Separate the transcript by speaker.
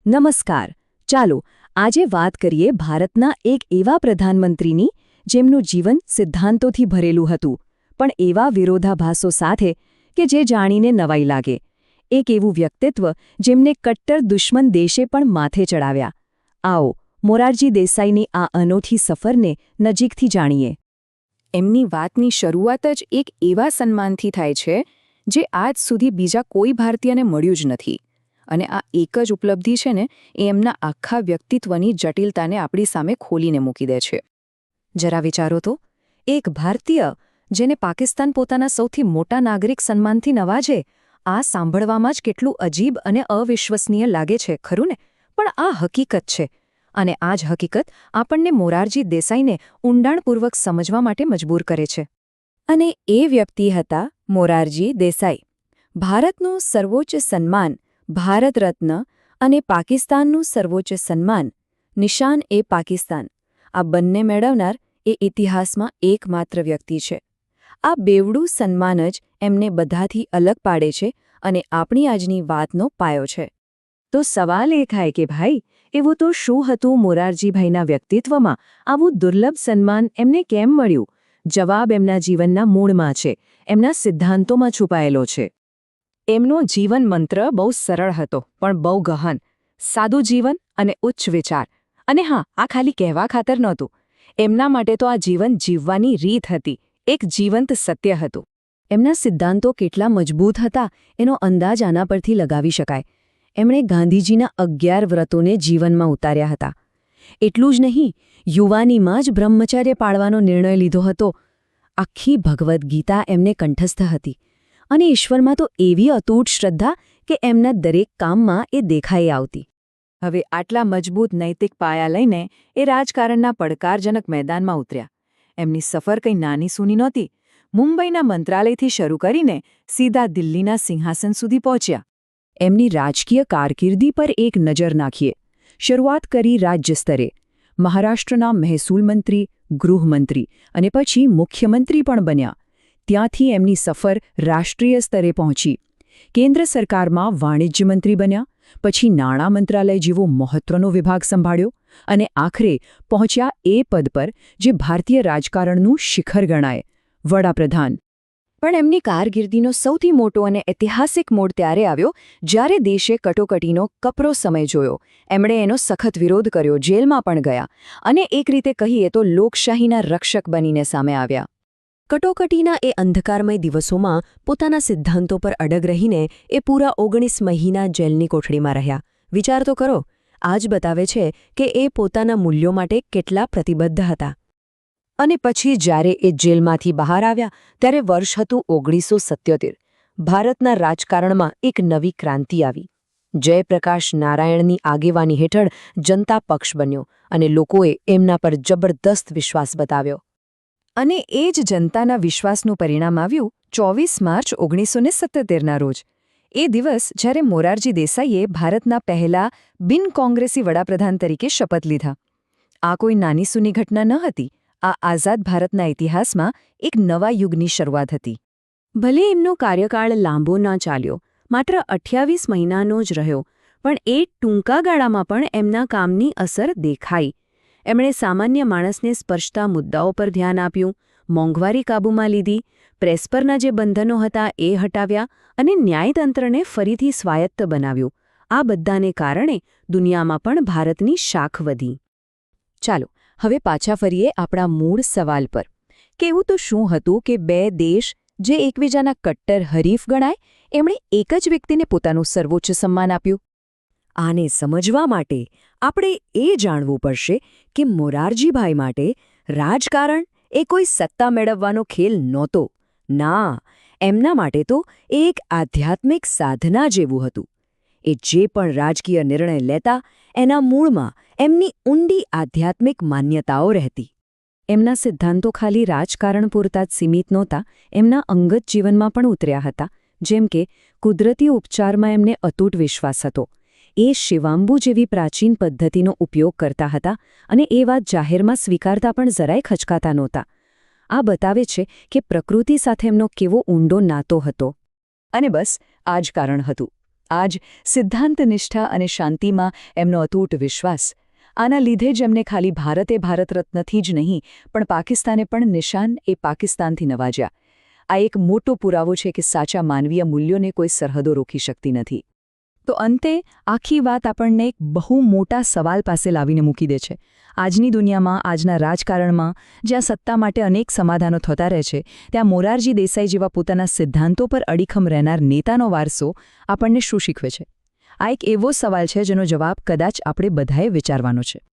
Speaker 1: નમસ્કાર. ચાલો આજે વાત કરીએ ભારતના એક એવા પ્રધાનમંત્રીની જેમનું જીવન સિદ્ધાંતોથી ભરેલું હતું, પણ એવા વિરોધાભાસો સાથે કે જે જાણીને નવાઈ લાગે. એક એવું વ્યક્તિત્વ જેમને કટ્ટર દુશ્મન દેશે પણ માથે ચડાવ્યા. આવો મોરારજી દેસાઈની આ અનોખી સફરને નજીકથી જાણીએ.
Speaker 2: એમની વાતની શરૂઆત જ એક એવા સન્માનથી થાય છે જે આજ સુધી બીજા કોઈ ભારતીયને મળ્યું જ નથી. અને આ એક જ ઉપલબ્ધિ છે ને એ એમના આખા વ્યક્તિત્વની જટિલતાને આપણી સામે ખોલીને મૂકી દે છે.
Speaker 1: જરા વિચારો તો, એક ભારતીય જેને પાકિસ્તાન પોતાના સૌથી મોટા નાગરિક સન્માનથી નવાજે, આ સાંભળવામાં જ કેટલું અજીબ અને અવિશ્વસનીય લાગે છે, ખરું ને? પણ આ હકીકત છે, અને આ જ હકીકત આપણને મોરારજી દેસાઈને ઊંડાણપૂર્વક સમજવા માટે મજબૂર કરે છે.
Speaker 2: અને એ વ્યક્તિ હતા મોરારજી દેસાઈ. ભારતનું સર્વોચ્ચ સન્માન ભારત રત્ન અને પાકિસ્તાનનું સર્વોચ્ચ સન્માન નિશાન-એ-પાકિસ્તાન, આ બંને મેળવનાર એ ઇતિહાસમાં એકમાત્ર વ્યક્તિ છે. આ બેવડું સન્માન જ એમને બધાથી અલગ પાડે છે અને આપણી આજની વાતનો પાયો છે.
Speaker 1: તો સવાલ એ થાય કે ભાઈ, એવું તો શું હતું મોરારજીભાઈના વ્યક્તિત્વમાં આવું દુર્લભ સન્માન એમને કેમ મળ્યું? જવાબ એમના જીવનના મૂળમાં છે, એમના સિદ્ધાંતોમાં છુપાયેલો છે. એમનો જીવન મંત્ર બહુ સરળ હતો, પણ બહુ ગહન. સાદું જીવન અને ઉચ્ચ વિચાર. અને હા, આ ખાલી કહેવા ખાતર નહોતું. એમના માટે તો આ જીવન જીવવાની રીત હતી, એક જીવંત સત્ય હતું. એમના સિદ્ધાંતો કેટલા મજબૂત હતા એનો અંદાજ આના પરથી લગાવી શકાય. એમણે ગાંધીજીના 11 વ્રતોને જીવનમાં ઉતાર્યા હતા. એટલું જ નહીં, યુવાનીમાં જ બ્રહ્મચર્ય પાળવાનો નિર્ણય લીધો હતો. આખી ભગવદ્ ગીતા એમને કંઠસ્થ હતી. અને ઈશ્વરમાં તો એવી અતૂટ શ્રદ્ધા કે એમના દરેક કામમાં એ દેખાઈ આવતી. હવે આટલા મજબૂત નૈતિક પાયા લઈને એ રાજકારણના પડકારજનક મેદાનમાં ઉતર્યા. એમની સફર કંઈ નાની સૂની નહોતી. મુંબઈના મંત્રાલયથી શરૂ કરીને સીધા દિલ્હીના સિંહાસન સુધી પહોંચ્યા. એમની રાજકીય કારકિર્દી પર એક નજર નાખીએ. શરૂઆત કરી રાજ્ય સ્તરે. મહારાષ્ટ્રના મહેસૂલ મંત્રી, ગૃહમંત્રી અને પછી મુખ્યમંત્રી પણ બન્યા. ત્યાંથી એમની સફર રાષ્ટ્રીય સ્તરે પહોંચી. કેન્દ્ર સરકારમાં વાણિજ્ય મંત્રી બન્યા, પછી નાણાં મંત્રાલય જેવો મહત્વનો વિભાગ સંભાળ્યો અને આખરે પહોંચ્યા એ પદ પર જે ભારતીય રાજકારણનું શિખર ગણાય, વડાપ્રધાન. પણ એમની કારકિર્દીનો સૌથી મોટો અને ઐતિહાસિક મોડ ત્યારે આવ્યો જ્યારે દેશે કટોકટીનો કપરો સમય જોયો. એમણે એનો સખત વિરોધ કર્યો, જેલમાં પણ ગયા અને એક રીતે કહીએ તો લોકશાહીના રક્ષક બનીને સામે આવ્યા. કટોકટીના એ અંધકારમય દિવસોમાં પોતાના સિદ્ધાંતો પર અડગ રહીને એ પૂરા 19 મહિના જેલની કોઠડીમાં રહ્યા. વિચાર તો કરો, આ જ બતાવે છે કે એ પોતાના મૂલ્યો માટે કેટલા પ્રતિબદ્ધ હતા. અને પછી જ્યારે એ જેલમાંથી બહાર આવ્યા ત્યારે વર્ષ હતું 1977. ભારતના રાજકારણમાં એક નવી ક્રાંતિ આવી. જયપ્રકાશ નારાયણની આગેવાની હેઠળ જનતા પક્ષ બન્યો અને લોકોએ એમના પર જબરદસ્ત વિશ્વાસ બતાવ્યો. અને એ જ જનતાના વિશ્વાસનું પરિણામ આવ્યું 24 માર્ચ 1977ના રોજ. એ દિવસ જ્યારે મોરારજી દેસાઈએ ભારતના પહેલા બિનકોંગ્રેસી વડાપ્રધાન તરીકે શપથ લીધા. આ કોઈ નાની સૂની ઘટના ન હતી. આ આઝાદ ભારતના ઇતિહાસમાં એક નવા યુગની શરૂઆત હતી. ભલે એમનો કાર્યકાળ લાંબો ના ચાલ્યો, માત્ર 28 મહિનાનો જ રહ્યો, પણ એ ટૂંકા ગાળામાં પણ એમના કામની અસર દેખાઈ. એમણે સામાન્ય માણસને સ્પર્શતા મુદ્દાઓ પર ધ્યાન આપ્યું, મોંઘવારી કાબૂમાં લીધી, પ્રેસ પરના જે બંધનો હતા એ હટાવ્યા અને ન્યાયતંત્રને ફરીથી સ્વાયત્ત બનાવ્યું. આ બધાને કારણે દુનિયામાં પણ ભારતની શાખ વધી. ચાલો હવે પાછા ફરીએ આપણા મૂળ સવાલ પર. કેવું તો શું હતું કે બે દેશ જે એકબીજાના કટ્ટર હરીફ ગણાય, એમણે એક જ વ્યક્તિને પોતાનું સર્વોચ્ચ સન્માન આપ્યું. આને સમજવા માટે આપણે એ જાણવું પડશે કે મોરારજીભાઈ માટે રાજકારણ એ કોઈ સત્તા મેળવવાનો ખેલ નહોતો. ના, એમના માટે તો એ એક આધ્યાત્મિક સાધના જેવું હતું. એ જે પણ રાજકીય નિર્ણય લેતા એના મૂળમાં એમની ઊંડી આધ્યાત્મિક માન્યતાઓ રહેતી. એમના સિદ્ધાંતો ખાલી રાજકારણ પૂરતા જ સીમિત નહોતા, એમના અંગત જીવનમાં પણ ઉતર્યા હતા. જેમ કે કુદરતી ઉપચારમાં એમને અતૂટ વિશ્વાસ હતો. એ શિવાંબુ જેવી પ્રાચીન પદ્ધતિનો ઉપયોગ કરતા હતા અને એ વાત જાહેરમાં સ્વીકારતા પણ જરાય ખચકાતા નહોતા. આ બતાવે છે કે પ્રકૃતિ સાથે એમનો કેવો ઊંડો નાતો હતો. અને બસ આ જ કારણ હતું.
Speaker 2: આ જ સિદ્ધાંત નિષ્ઠા અને શાંતિમાં એમનો અતૂટ વિશ્વાસ, આના લીધે જ એમને ખાલી ભારતે ભારત રત્નથી જ નહીં પણ પાકિસ્તાને પણ નિશાન-એ-પાકિસ્તાનથી નવાજ્યા. આ એક મોટો પુરાવો છે કે સાચા માનવીય મૂલ્યોને કોઈ સરહદો રોકી શકતી નથી. તો અંતે આખી વાત આપણને એક બહુ મોટા સવાલ પાસે લાવીને મૂકી દે છે. આજની દુનિયામાં, આજના રાજકારણમાં, જ્યાં સત્તા માટે અનેક સમાધાનો થતા રહે છે, ત્યાં મોરારજી દેસાઈ જેવા પોતાના સિદ્ધાંતો પર અડીખમ રહેનાર નેતાનો વારસો આપણને શું શીખવે છે? આ એક એવો સવાલ છે જેનો જવાબ કદાચ આપણે બધાએ વિચારવાનો છે.